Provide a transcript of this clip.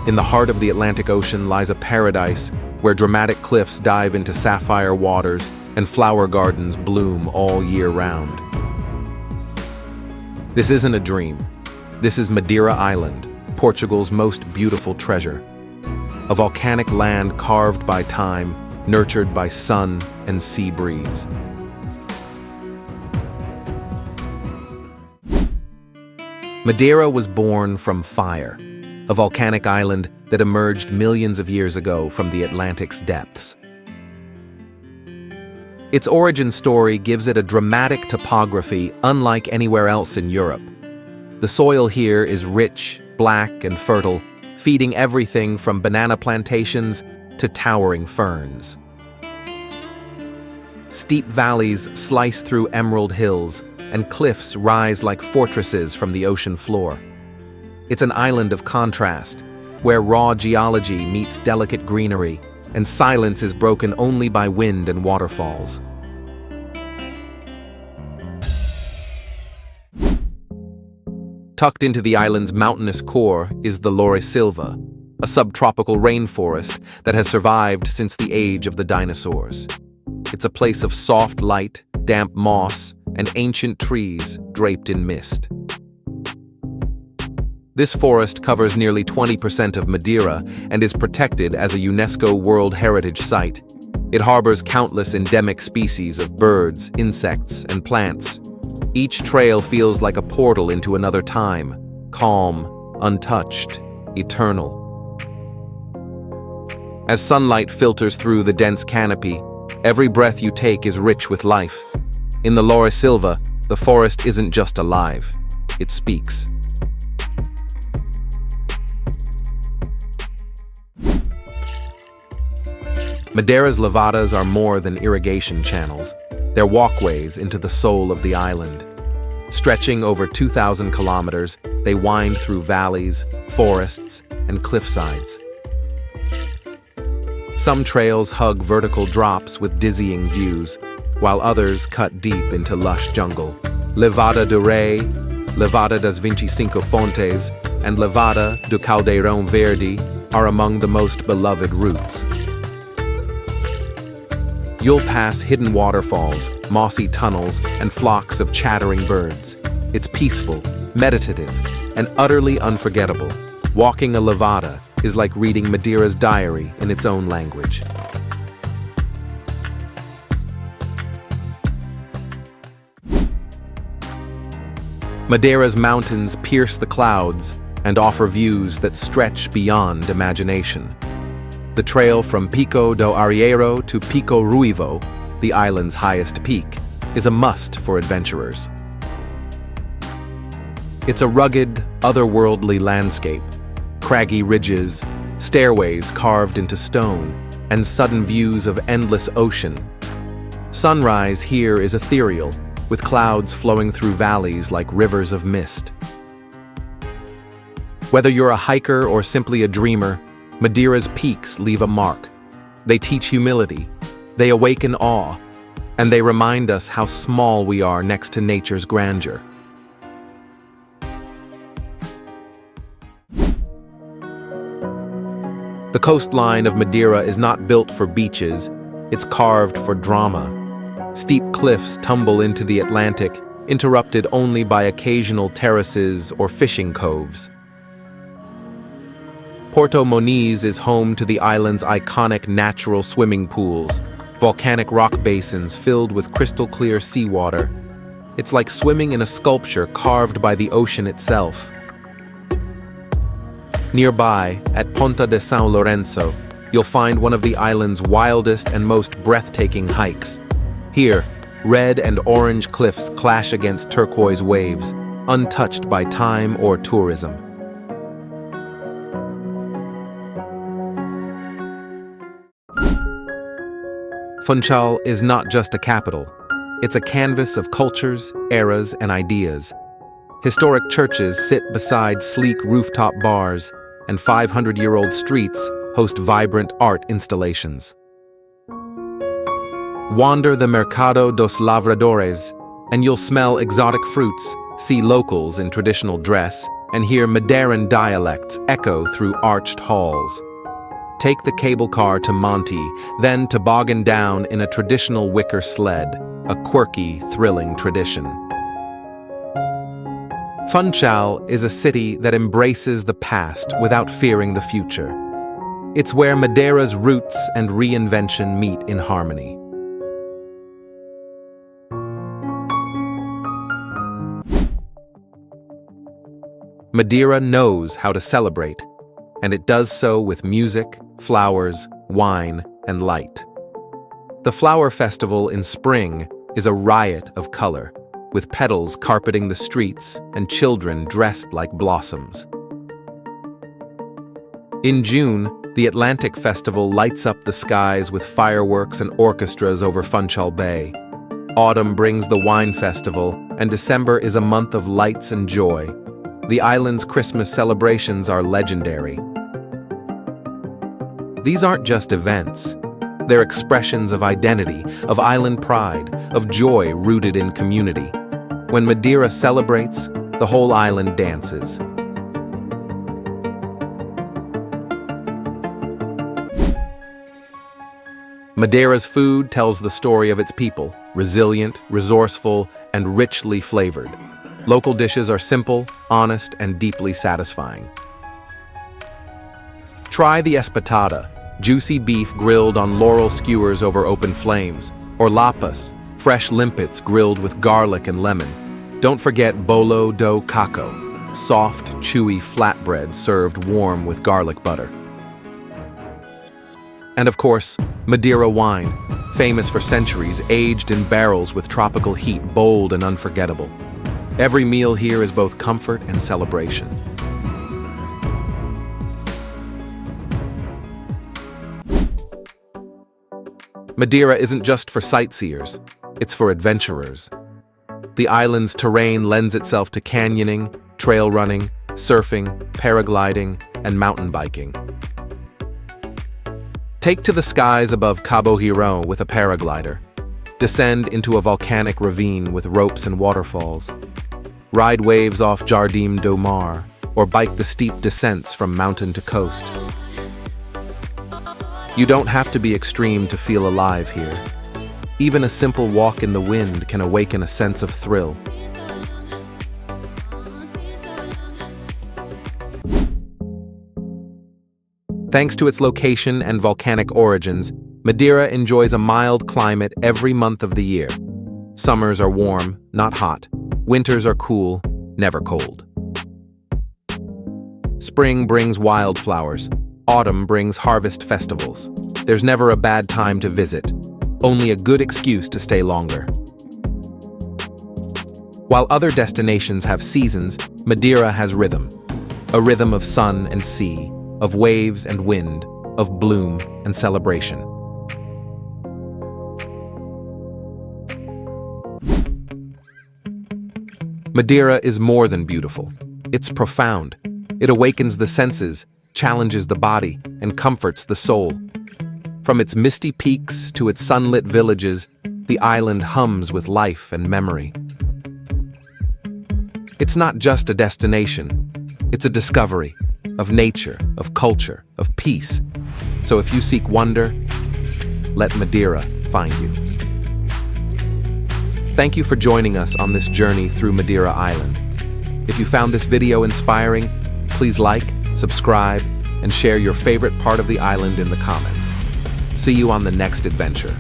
In the heart of the Atlantic Ocean lies a paradise where dramatic cliffs dive into sapphire waters and flower gardens bloom all year round. This isn't a dream. This is Madeira Island, Portugal's most beautiful treasure. A volcanic land carved by time, nurtured by sun and sea breeze. Madeira was born from fire, a volcanic island that emerged millions of years ago from the Atlantic's depths. Its origin story gives it a dramatic topography unlike anywhere else in Europe. The soil here is rich, black, and fertile, feeding everything from banana plantations to towering ferns. Steep valleys slice through emerald hills, and cliffs rise like fortresses from the ocean floor. It's an island of contrast, where raw geology meets delicate greenery, and silence is broken only by wind and waterfalls. Tucked into the island's mountainous core is the Laurisilva, a subtropical rainforest that has survived since the age of the dinosaurs. It's a place of soft light, damp moss, and ancient trees draped in mist. This forest covers nearly 20% of Madeira and is protected as a UNESCO World Heritage Site. It harbors countless endemic species of birds, insects, and plants. Each trail feels like a portal into another time, calm, untouched, eternal. As sunlight filters through the dense canopy, every breath you take is rich with life. In the Laurisilva, the forest isn't just alive, it speaks. Madeira's levadas are more than irrigation channels. They're walkways into the soul of the island. Stretching over 2,000 kilometers, they wind through valleys, forests, and cliffsides. Some trails hug vertical drops with dizzying views, while others cut deep into lush jungle. Levada do Rei, Levada das 25 Fontes, and Levada do Caldeirão Verde are among the most beloved routes. You'll pass hidden waterfalls, mossy tunnels, and flocks of chattering birds. It's peaceful, meditative, and utterly unforgettable. Walking a Levada is like reading Madeira's diary in its own language. Madeira's mountains pierce the clouds and offer views that stretch beyond imagination. The trail from Pico do Arrieiro to Pico Ruivo, the island's highest peak, is a must for adventurers. It's a rugged, otherworldly landscape, craggy ridges, stairways carved into stone, and sudden views of endless ocean. Sunrise here is ethereal, with clouds flowing through valleys like rivers of mist. Whether you're a hiker or simply a dreamer, Madeira's peaks leave a mark. They teach humility, they awaken awe, and they remind us how small we are next to nature's grandeur. The coastline of Madeira is not built for beaches, it's carved for drama. Steep cliffs tumble into the Atlantic, interrupted only by occasional terraces or fishing coves. Porto Moniz is home to the island's iconic natural swimming pools, volcanic rock basins filled with crystal-clear seawater. It's like swimming in a sculpture carved by the ocean itself. Nearby, at Ponta de São Lourenço, you'll find one of the island's wildest and most breathtaking hikes. Here, red and orange cliffs clash against turquoise waves, untouched by time or tourism. Funchal is not just a capital. It's a canvas of cultures, eras, and ideas. Historic churches sit beside sleek rooftop bars, and 500-year-old streets host vibrant art installations. Wander the Mercado dos Lavradores, and you'll smell exotic fruits, see locals in traditional dress, and hear Madeiran dialects echo through arched halls. Take the cable car to Monte, then toboggan down in a traditional wicker sled, a quirky, thrilling tradition. Funchal is a city that embraces the past without fearing the future. It's where Madeira's roots and reinvention meet in harmony. Madeira knows how to celebrate, and it does so with music, flowers, wine, and light. The Flower Festival in spring is a riot of color, with petals carpeting the streets and children dressed like blossoms. In June, the Atlantic Festival lights up the skies with fireworks and orchestras over Funchal Bay. Autumn brings the Wine Festival, and December is a month of lights and joy. The island's Christmas celebrations are legendary. These aren't just events. They're expressions of identity, of island pride, of joy rooted in community. When Madeira celebrates, the whole island dances. Madeira's food tells the story of its people, resilient, resourceful, and richly flavored. Local dishes are simple, honest, and deeply satisfying. Try the espetada, juicy beef grilled on laurel skewers over open flames, or lapas, fresh limpets grilled with garlic and lemon. Don't forget bolo do caco, soft, chewy flatbread served warm with garlic butter. And of course, Madeira wine, famous for centuries, aged in barrels with tropical heat, bold and unforgettable. Every meal here is both comfort and celebration. Madeira isn't just for sightseers, it's for adventurers. The island's terrain lends itself to canyoning, trail running, surfing, paragliding, and mountain biking. Take to the skies above Cabo Hiro with a paraglider. Descend into a volcanic ravine with ropes and waterfalls. Ride waves off Jardim do Mar, or bike the steep descents from mountain to coast. You don't have to be extreme to feel alive here. Even a simple walk in the wind can awaken a sense of thrill. Thanks to its location and volcanic origins, Madeira enjoys a mild climate every month of the year. Summers are warm, not hot. Winters are cool, never cold. Spring brings wildflowers. Autumn brings harvest festivals. There's never a bad time to visit, only a good excuse to stay longer. While other destinations have seasons, Madeira has rhythm. A rhythm of sun and sea, of waves and wind, of bloom and celebration. Madeira is more than beautiful. It's profound. It awakens the senses, challenges the body, and comforts the soul. From its misty peaks to its sunlit villages, the island hums with life and memory. It's not just a destination. It's a discovery of nature, of culture, of peace. So if you seek wonder, let Madeira find you. Thank you for joining us on this journey through Madeira Island. If you found this video inspiring, please like, subscribe, and share your favorite part of the island in the comments. See you on the next adventure.